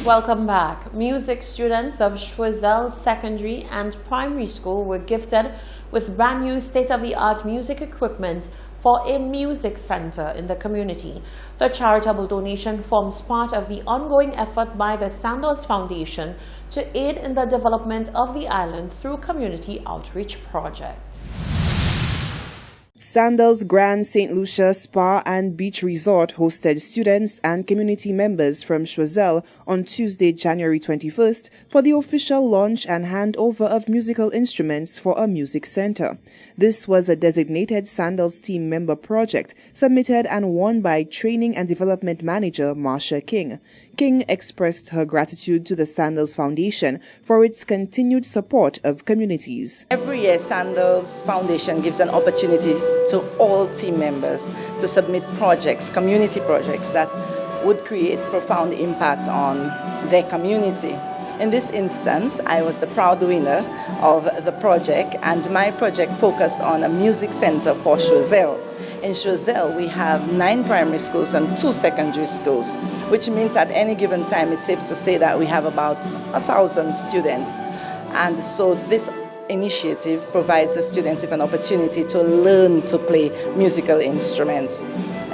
Welcome back. Music students of Choiseul Secondary and Primary School were gifted with brand new state-of-the-art music equipment for a music center in the community. The charitable donation forms part of the ongoing effort by the Sandals Foundation to aid in the development of the island through community outreach projects. Sandals Grand St. Lucia Spa and Beach Resort hosted students and community members from Choiseul on Tuesday, January 21st for the official launch and handover of musical instruments for a music center. This was a designated Sandals team member project submitted and won by Training and Development Manager Marsha King. King expressed her gratitude to the Sandals Foundation for its continued support of communities. Every year, Sandals Foundation gives an opportunity to all team members to submit projects, community projects that would create profound impact on their community. In this instance, I was the proud winner of the project, and my project focused on a music center for Choiseul. In Choiseul, we have 9 primary schools and 2 secondary schools, which means at any given time, it's safe to say that we have about 1,000 students. And so this initiative provides the students with an opportunity to learn to play musical instruments.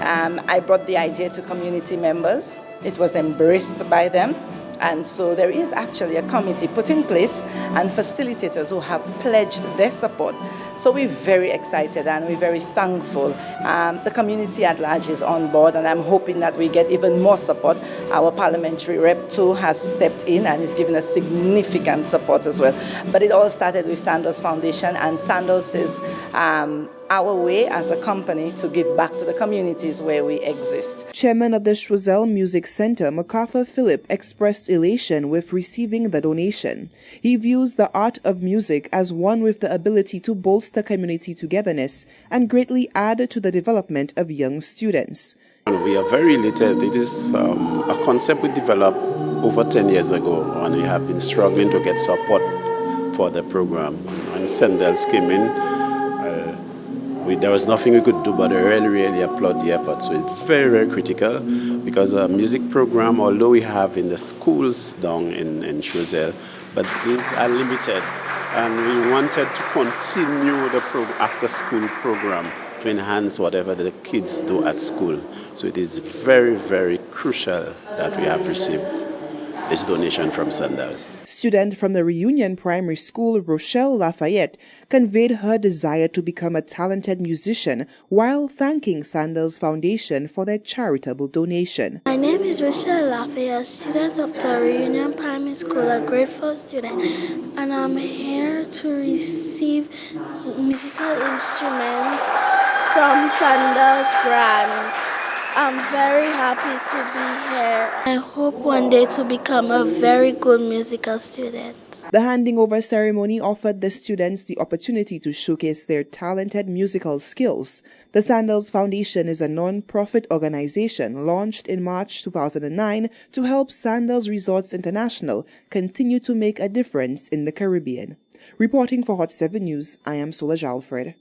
I brought the idea to community members. It was embraced by them. And so there is actually a committee put in place and facilitators who have pledged their support. So we're very excited and we're very thankful. The community at large is on board, and I'm hoping that we get even more support. Our parliamentary rep too has stepped in and is giving us significant support as well. But it all started with Sandals Foundation, and Sandals is our way as a company to give back to the communities where we exist. Chairman of the Choiseul Music Center, MacArthur Phillip, expressed elation with receiving the donation. He views the art of music as one with the ability to bolster community togetherness and greatly add to the development of young students. We are very elated. It is a concept we developed over 10 years ago, and we have been struggling to get support for the program. When Sandals came in, there was nothing we could do but really applaud the effort. So it's very, very critical, because a music program, although we have in the schools down in Choiseul, but these are limited. And we wanted to continue the after-school program to enhance whatever the kids do at school. So it is very, very crucial that we have received this donation from Sandals. Student from the Reunion Primary School, Rochelle Lafayette, conveyed her desire to become a talented musician while thanking Sandals Foundation for their charitable donation. My name is Rochelle Lafayette, student of the Reunion Primary School, a grade 4 student, and I'm here to receive musical instruments from Sandals Grant. I'm very happy to be here. I hope one day to become a very good musical student. The handing over ceremony offered the students the opportunity to showcase their talented musical skills. The Sandals Foundation is a non-profit organization launched in March 2009 to help Sandals Resorts International continue to make a difference in the Caribbean. Reporting for Hot 7 News, I am Solange Alfred.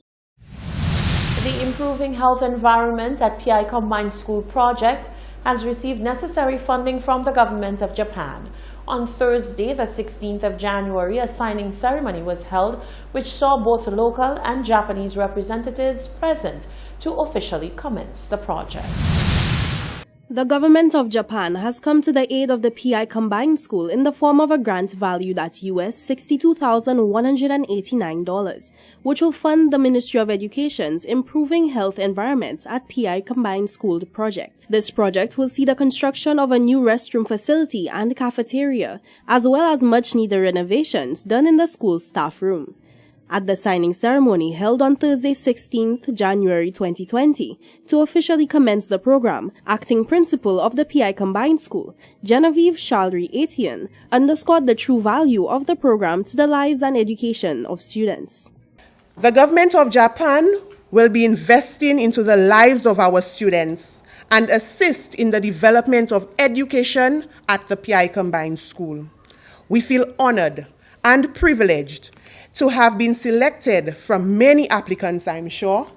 The Improving Health Environment at PI Combined School project has received necessary funding from the government of Japan. On Thursday, the 16th of January, a signing ceremony was held, which saw both local and Japanese representatives present to officially commence the project. The government of Japan has come to the aid of the PI Combined School in the form of a grant valued at US $62,189, which will fund the Ministry of Education's Improving Health Environments at PI Combined School project. This project will see the construction of a new restroom facility and cafeteria, as well as much-needed renovations done in the school's staff room. At the signing ceremony held on Thursday, 16th January 2020, to officially commence the program, acting principal of the PI Combined School, Genevieve Chaldry Etienne, underscored the true value of the program to the lives and education of students. The government of Japan will be investing into the lives of our students and assist in the development of education at the PI Combined School. We feel honored and privileged to have been selected from many applicants, I'm sure,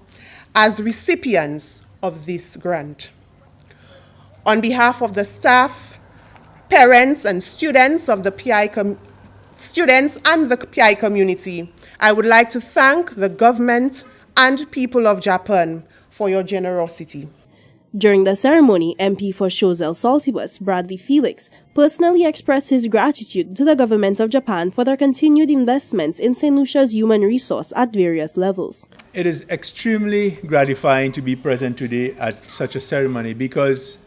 as recipients of this grant. On behalf of the staff parents and students of the students and the PI community, I would like to thank the government and people of Japan for your generosity. During the ceremony, MP for Choiseul Saltibus, Bradley Felix, personally expressed his gratitude to the government of Japan for their continued investments in St. Lucia's human resource at various levels. It is extremely gratifying to be present today at such a ceremony because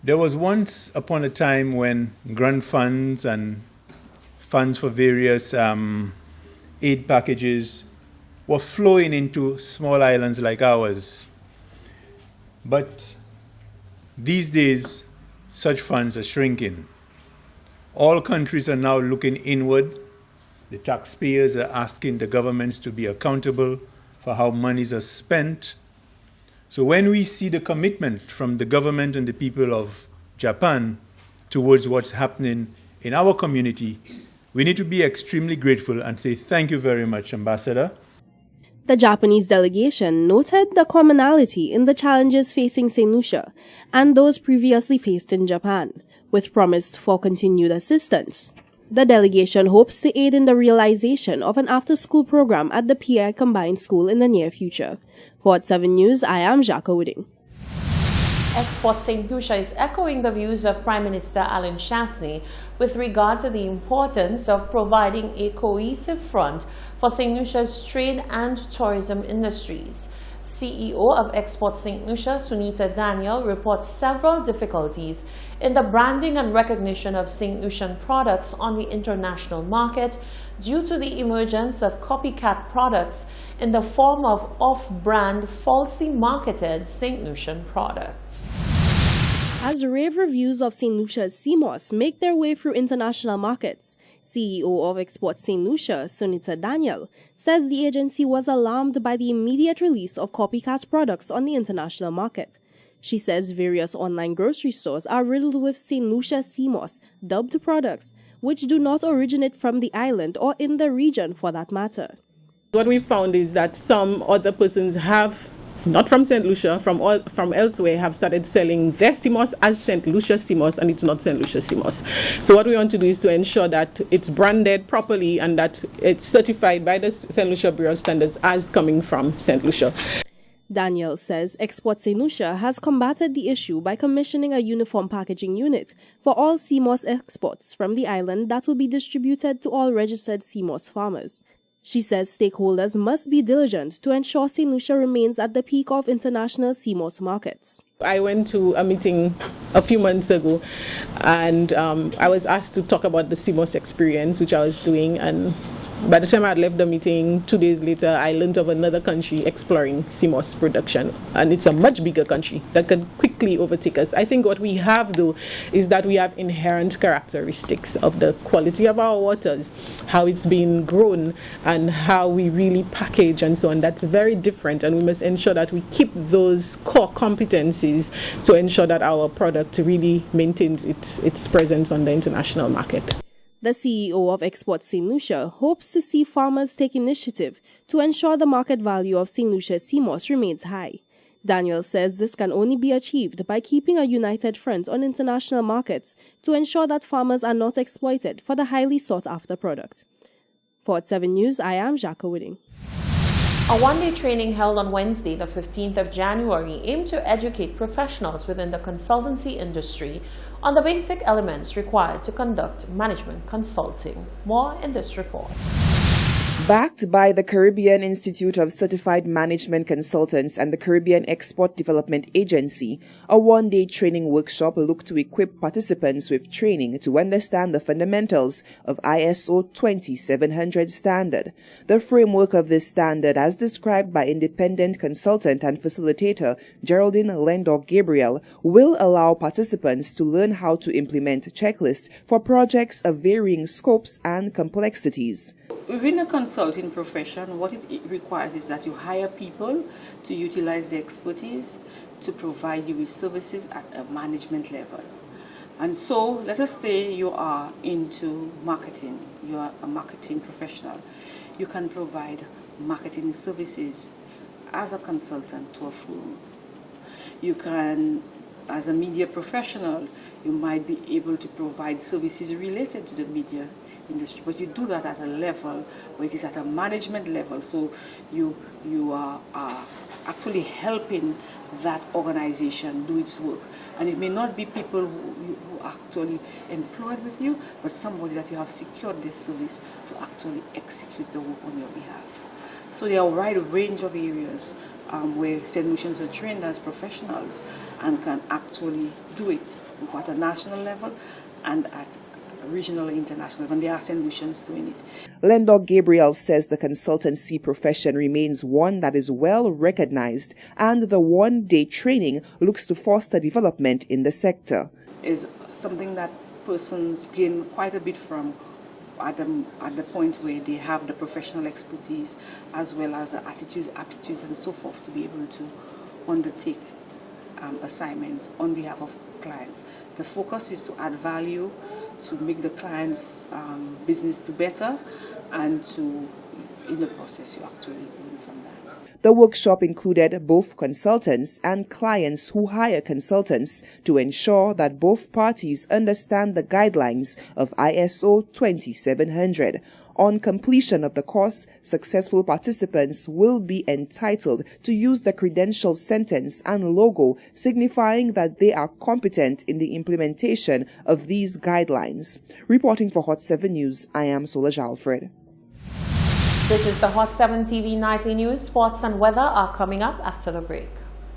there was once upon a time when grant funds and funds for various aid packages were flowing into small islands like ours. But these days, such funds are shrinking. All countries are now looking inward. The taxpayers are asking the governments to be accountable for how monies are spent. So when we see the commitment from the government and the people of Japan towards what's happening in our community, we need to be extremely grateful and say thank you very much, Ambassador. The Japanese delegation noted the commonality in the challenges facing St. Lucia and those previously faced in Japan, with promise for continued assistance. The delegation hopes to aid in the realization of an after-school program at the PI Combined School in the near future. For 7 News, I am Jacques Wooding. Export St. Lucia is echoing the views of Prime Minister Alan Chasney with regard to the importance of providing a cohesive front for St. Lucia's trade and tourism industries. CEO of Export St. Lucia, Sunita Daniel, reports several difficulties in the branding and recognition of St. Lucian products on the international market due to the emergence of copycat products in the form of off-brand, falsely marketed St. Lucian products. As rave reviews of St. Lucia's CMOS make their way through international markets, CEO of Export St. Lucia, Sunita Daniel, says the agency was alarmed by the immediate release of copycat products on the international market. She says various online grocery stores are riddled with St. Lucia CMOS dubbed products, which do not originate from the island or in the region for that matter. What we found is that some other persons have, not from St. Lucia, from elsewhere, have started selling their CMOS as St. Lucia CMOS, and it's not St. Lucia CMOS. So what we want to do is to ensure that it's branded properly and that it's certified by the St. Lucia Bureau of Standards as coming from St. Lucia. Daniel says Export St. Lucia has combated the issue by commissioning a uniform packaging unit for all CMOS exports from the island that will be distributed to all registered CMOS farmers. She says stakeholders must be diligent to ensure St. Lucia remains at the peak of international CMOS markets. I went to a meeting a few months ago and I was asked to talk about the CMOS experience, which I was doing, and by the time I had left the meeting, 2 days later, I learned of another country exploring CMOS production, and it's a much bigger country that can quickly overtake us. I think what we have, though, is that we have inherent characteristics of the quality of our waters, how it's been grown, and how we really package and so on. That's very different, and we must ensure that we keep those core competencies to ensure that our product really maintains its presence on the international market. The CEO of Export St. Lucia hopes to see farmers take initiative to ensure the market value of St. Lucia's CMOS remains high. Daniel says this can only be achieved by keeping a united front on international markets to ensure that farmers are not exploited for the highly sought-after product. For 7 News, I am Jacques Wooding. A one-day training held on Wednesday, the 15th of January, aimed to educate professionals within the consultancy industry on the basic elements required to conduct management consulting. More in this report. Backed by the Caribbean Institute of Certified Management Consultants and the Caribbean Export Development Agency, a one-day training workshop looked to equip participants with training to understand the fundamentals of ISO 20700 standard. The framework of this standard, as described by independent consultant and facilitator Geraldine Lendor-Gabriel, will allow participants to learn how to implement checklists for projects of varying scopes and complexities. Within a consulting profession, what it requires is that you hire people to utilize their expertise to provide you with services at a management level. And so, let us say you are into marketing, you are a marketing professional. You can provide marketing services as a consultant to a firm. You can as a media professional, you might be able to provide services related to the media industry, but you do that at a level where it is at a management level, so you are actually helping that organization do its work. And it may not be people who are actually employed with you, but somebody that you have secured this service to actually execute the work on your behalf. So there are a wide range of areas where St. Lucians are trained as professionals and can actually do it both at a national level and at regional and international, and there are St. Lucians doing it. Lendor Gabriel says the consultancy profession remains one that is well recognized, and the one-day training looks to foster development in the sector. Is something that persons gain quite a bit from at the point where they have the professional expertise as well as the attitudes, aptitudes, and so forth to be able to undertake assignments on behalf of clients. The focus is to add value, to make the client's business to better, and to, in the process, you actually learn from that. The workshop included both consultants and clients who hire consultants to ensure that both parties understand the guidelines of ISO 2700. On completion of the course, successful participants will be entitled to use the credential sentence and logo signifying that they are competent in the implementation of these guidelines. Reporting for Hot 7 News, I am Solange Alfred. This is the Hot 7 TV Nightly News. Sports and weather are coming up after the break.